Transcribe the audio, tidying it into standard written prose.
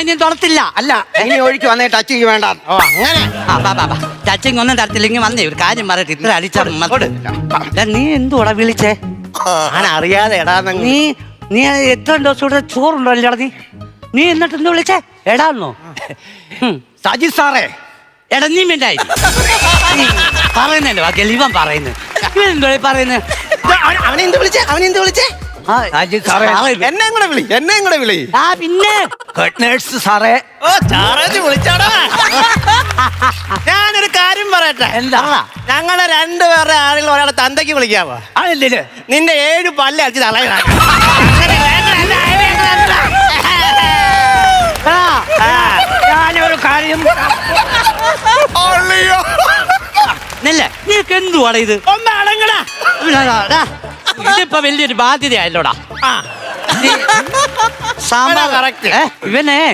ഇനി തൊടത്തില്ല. അല്ല ഇനി ഒഴിക്ക് വന്നേ ടച്ചിങ് വേണ്ട. ഓ അങ്ങനെ. ടച്ചിങ് ഒന്നും തരത്തില്ലെങ്കിൽ വന്നേ ഒരു കാര്യം പറയട്ടെ. ഇത്ര അടിച്ചാ നീ എന്തുവാടാ വിളിച്ചേ? ഞാൻ അറിയാതെ എടാന്ന്. നീ എത്ര ദിവസം ഇവിടെ ചോറുണ്ടോ അല്ലേടാ? നീ എന്നിട്ട് എന്ത് വിളിച്ചേ? എടാന്നോ? സജി സാറേ. എടാ നീ മിണ്ടായി പറയുന്നല്ലേ ബാക്കിയല്ല ഇവൻ പറയുന്നത്. ഇവൻ എന്തോ പറയുന്നത്? അവനെന്ത് വിളിച്ചേ? സജി സാറേ എന്നെ കൂടെ വിളി. ആ പിന്നെ ഹെഡ് നേഴ്സ് സാറേ. ഓ ചാറേജ് വിളിച്ചാടാ. ഞാനൊരു കാര്യം പറയട്ടെ. എന്താ? ഞങ്ങളെ രണ്ടുപേരുടെ ആരെങ്കിലും ഒരാളെ തന്തയ്ക്ക് വിളിക്കാവോ? അതെന്തിന്? നിന്റെ 7 പല്ല് അടിച്ച് തളയണ. ഞാനൊരു കാര്യം നിനക്ക് എന്തുവാടാ ഇത്? ഒന്ന് അടങ്ങടാ. ഇതിപ്പോ വലിയൊരു ബാധ്യതയല്ലോടാ. ആ സാമ്പാർ correct. ഇവനെ